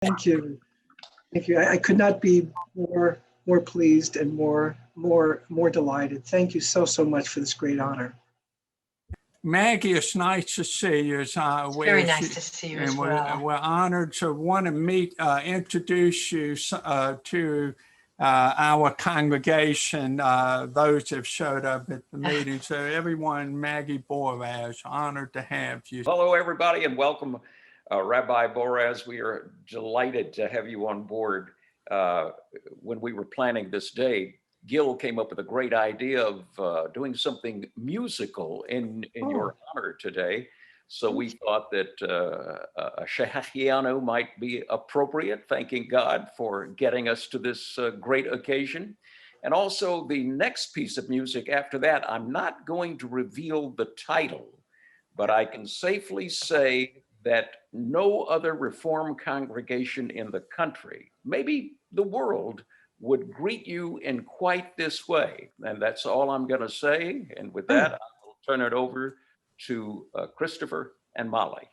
Thank you. Thank you. I could not be more pleased and more delighted. Thank you so much for this great honor. Maggie, it's nice to see you. It's very nice to see you as well. We're honored to want to introduce you to our congregation, those that have showed up at the meeting. So everyone, Maggie Boraz, honored to have you. Hello, everybody, and welcome, Rabbi Boraz. We are delighted to have you on board. When we were planning this day, Gil came up with a great idea of doing something musical in your honor today. So we thought that a Shehachianu might be appropriate, thanking God for getting us to this great occasion. And also the next piece of music after that, I'm not going to reveal the title, but I can safely say that no other Reform congregation in the country, maybe the world, would greet you in quite this way. And that's all I'm going to say. And with that, I will turn it over to Christopher and Molly.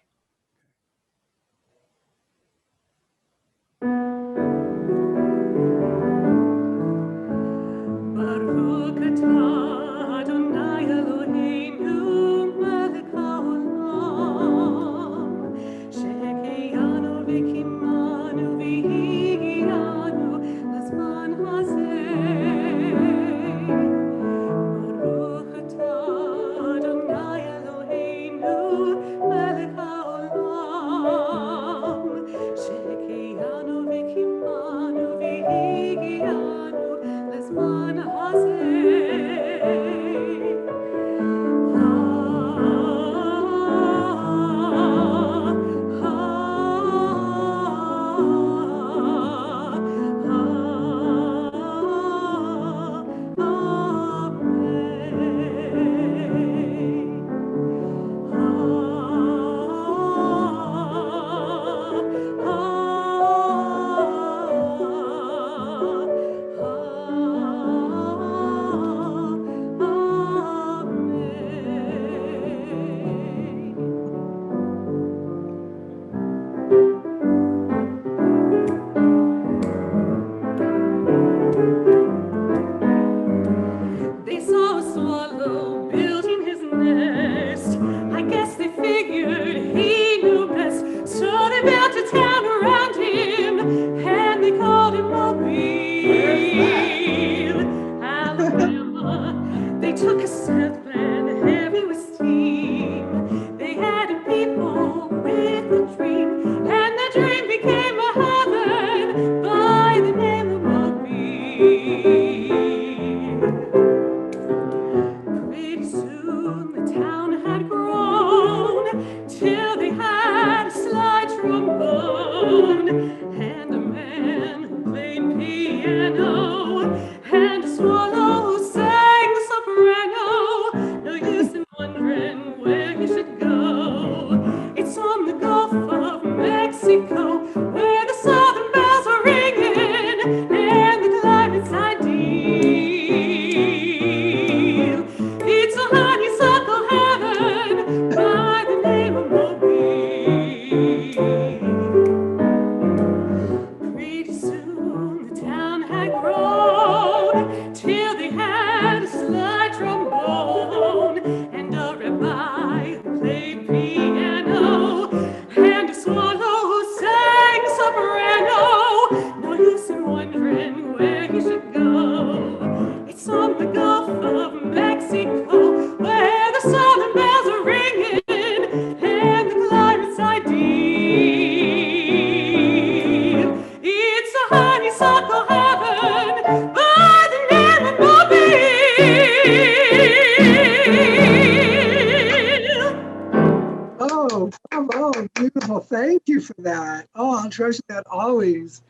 Beautiful. Thank you for that. Oh, I'll treasure that always.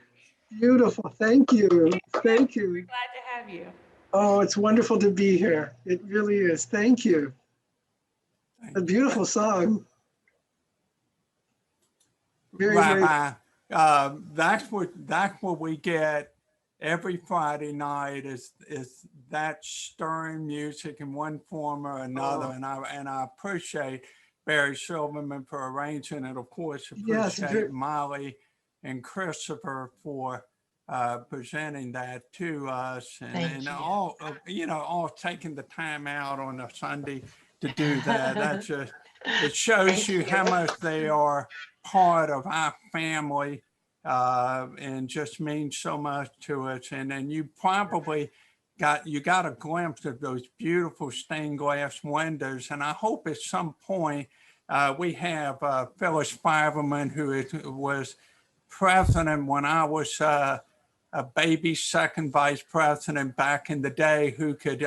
Beautiful. Thank you. Thank you. We're glad to have you. Oh, it's wonderful to be here. It really is. Thank you. A beautiful song. Rabbi, that's what we get every Friday night is that stirring music in one form or another. And I appreciate Barry Silverman for arranging it. Of course, appreciate Molly and Christopher for presenting that to us, Thank you. all all taking the time out on a Sunday to do that. That's just, it shows Thank you how much they are part of our family, and just means so much to us. And then you probably got a glimpse of those beautiful stained glass windows. And I hope at some point we have Phyllis Fiverman, who was president when I was a baby second vice president back in the day, who could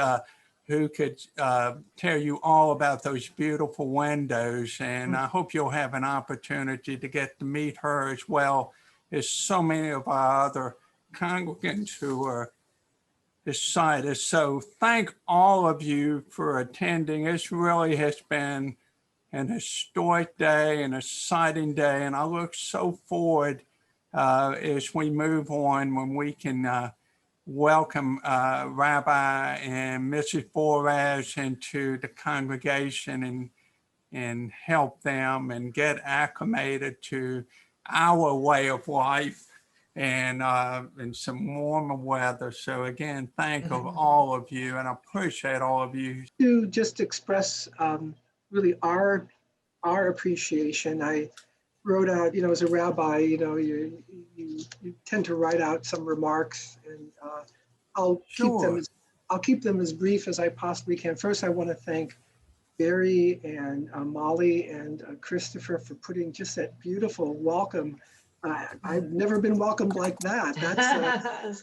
tell you all about those beautiful windows. And I hope you'll have an opportunity to get to meet her, as well as so many of our other congregants who are excited. So thank all of you for attending. This really has been an historic day, an exciting day, and I look so forward as we move on, when we can welcome Rabbi and Mrs. Boraz into the congregation and help them and get acclimated to our way of life and some warmer weather. So again, thank of all of you, and I appreciate all of you. To just express really our appreciation. I wrote out, as a rabbi, you tend to write out some remarks, and I'll keep them as brief as I possibly can. First, I want to thank Barry and Molly and Christopher for putting just that beautiful welcome. I've never been welcomed like that.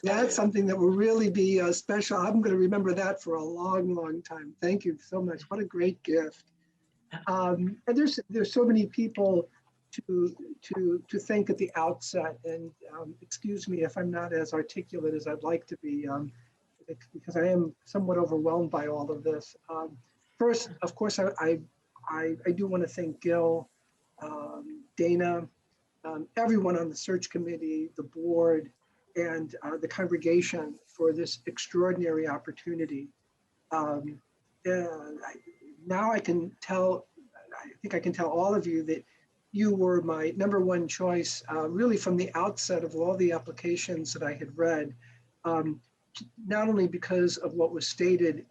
That's something that will really be special. I'm going to remember that for a long, long time. Thank you so much. What a great gift. And there's so many people to thank at the outset, and excuse me if I'm not as articulate as I'd like to be, because I am somewhat overwhelmed by all of this. First, of course, I do want to thank Gil, Dana, everyone on the search committee, the board, and the congregation for this extraordinary opportunity. Now I think I can tell all of you that you were my number one choice, really from the outset of all the applications that I had read, not only because of what was stated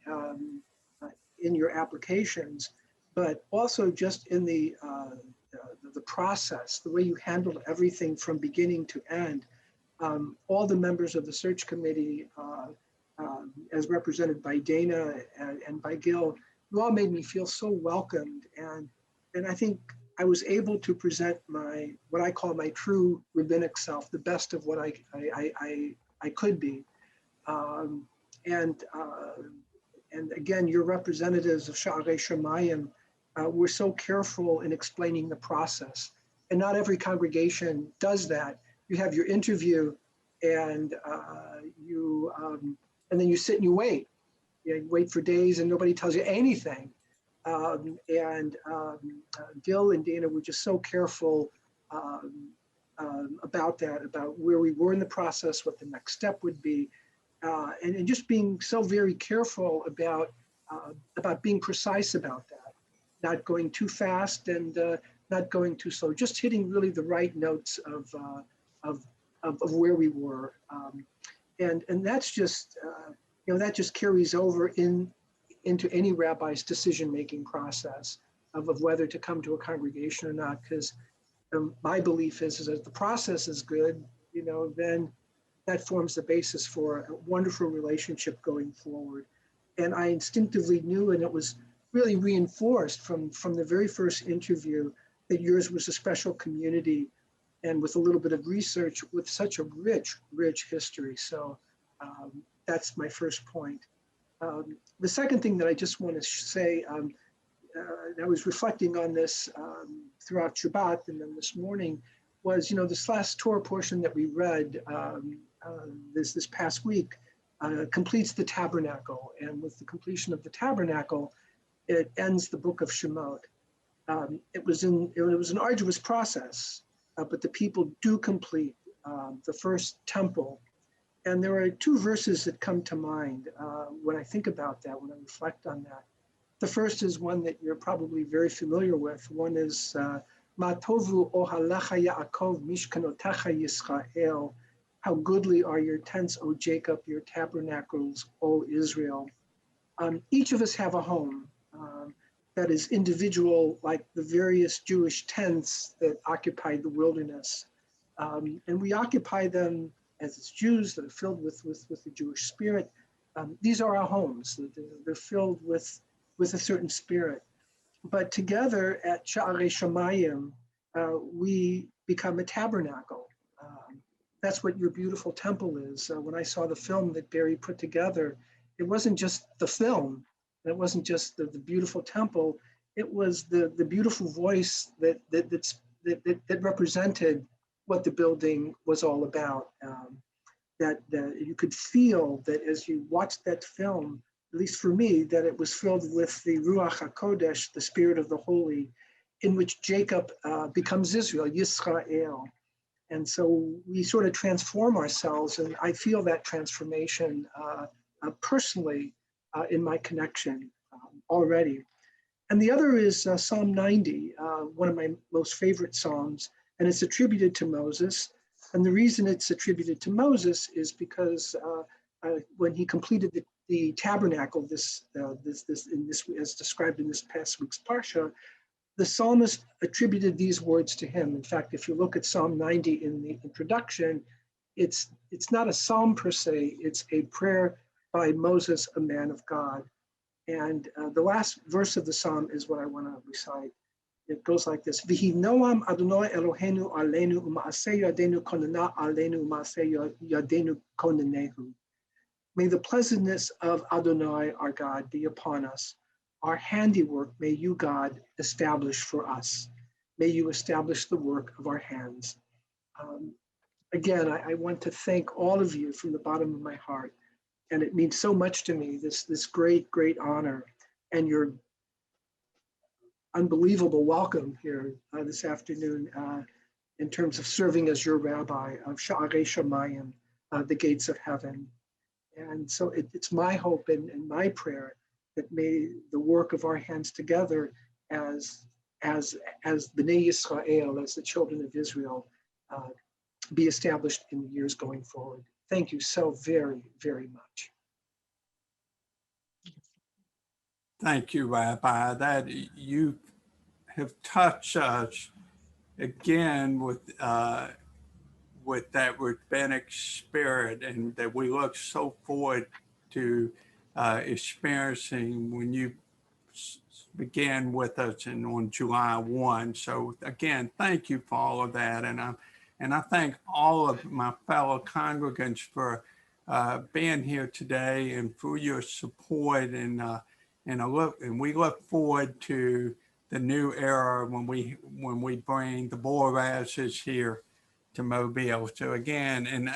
in your applications, but also just in the process, the way you handled everything from beginning to end. All the members of the search committee, as represented by Dana and by Gil, you all made me feel so welcomed, and I think I was able to present what I call my true rabbinic self, the best of what I could be, and again, your representatives of Sha'arei Shemayim were so careful in explaining the process, and not every congregation does that. You have your interview, and then you sit and you wait. You wait for days, and nobody tells you anything. Gil and Dana were just so careful about that, about where we were in the process, what the next step would be, and just being so very careful about being precise about that, not going too fast and not going too slow, just hitting really the right notes of where we were, and that's just that just carries over into any rabbi's decision-making process of whether to come to a congregation or not, because my belief is that if the process is good, then that forms the basis for a wonderful relationship going forward. And I instinctively knew, and it was really reinforced from the very first interview, that yours was a special community, and with a little bit of research, with such a rich history. So that's my first point. The second thing that I just want to say, I was reflecting on this throughout Shabbat and then this morning, was this last Torah portion that we read this past week completes the tabernacle, and with the completion of the tabernacle, it ends the book of Shemot. It was an arduous process, but the people do complete the first temple. And there are two verses that come to mind when I think about that, when I reflect on that. The first is one that you're probably very familiar with. One is Ma tovu ohalecha Yaakov mishkanotecha Yisrael. How goodly are your tents, O Jacob, your tabernacles, O Israel. Each of us have a home that is individual, like the various Jewish tents that occupied the wilderness. And we occupy them as Jews that are filled with the Jewish spirit. These are our homes. They're filled with a certain spirit. But together at Sha'arei Shamayim, we become a tabernacle. That's what your beautiful temple is. When I saw the film that Barry put together, it wasn't just the film. It wasn't just the beautiful temple. It was the beautiful voice that represented what the building was all about. That you could feel that as you watched that film, at least for me, that it was filled with the Ruach HaKodesh, the Spirit of the Holy, in which Jacob becomes Israel, Yisrael. And so we sort of transform ourselves, and I feel that transformation personally in my connection already. And the other is Psalm 90, one of my most favorite Psalms, and it's attributed to Moses. And the reason it's attributed to Moses is because when he completed the tabernacle, this as described in this past week's Parsha, the psalmist attributed these words to him. In fact, if you look at Psalm 90 in the introduction, it's not a psalm per se, it's a prayer by Moses, a man of God. And the last verse of the psalm is what I want to recite. It goes like this: V'hi noam Adonai Eloheinu aleinu u'ma'aseh yadenu konana aleinu u'ma'aseh yadenu konanehu. May the pleasantness of Adonai, our God, be upon us. Our handiwork, may you, God, establish for us. May you establish the work of our hands. Again, I want to thank all of you from the bottom of my heart. And it means so much to me, this great, great honor and your unbelievable welcome here this afternoon in terms of serving as your rabbi of Sha'arei Shamayim, the gates of heaven. And so it's my hope and my prayer that may the work of our hands together as B'nai Yisrael, as the children of Israel, be established in the years going forward. Thank you so very, very much. Thank you, Rabbi. That you have touched us again with that rabbinic spirit, and that we look so forward to experiencing when you began with us on July 1. So again, thank you for all of that. And I thank all of my fellow congregants for being here today and for your support. And we look forward to the new era when we bring the Borazes here to Mobile. So again, and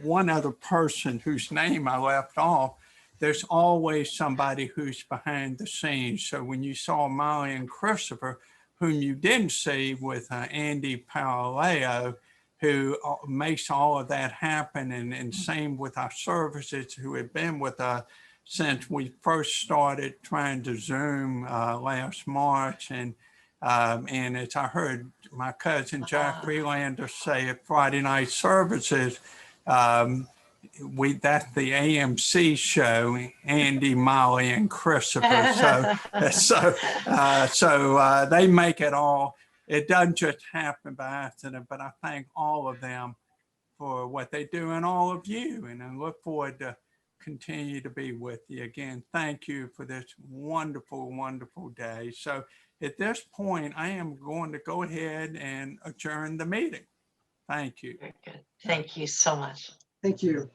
one other person whose name I left off, there's always somebody who's behind the scenes. So when you saw Molly and Christopher, whom you didn't see with Andy Paraleo, who makes all of that happen, and same with our services, who have been with us since we first started trying to Zoom last March. And as I heard my cousin Jack Freelander say at Friday night services, that's the AMC show, Andy, Molly, and Christopher. So they make it all. It doesn't just happen by accident, but I thank all of them for what they do and all of you. And I look forward to continue to be with you. Again, thank you for this wonderful, wonderful day. So at this point, I am going to go ahead and adjourn the meeting. Thank you. Very good. Thank you so much. Thank you.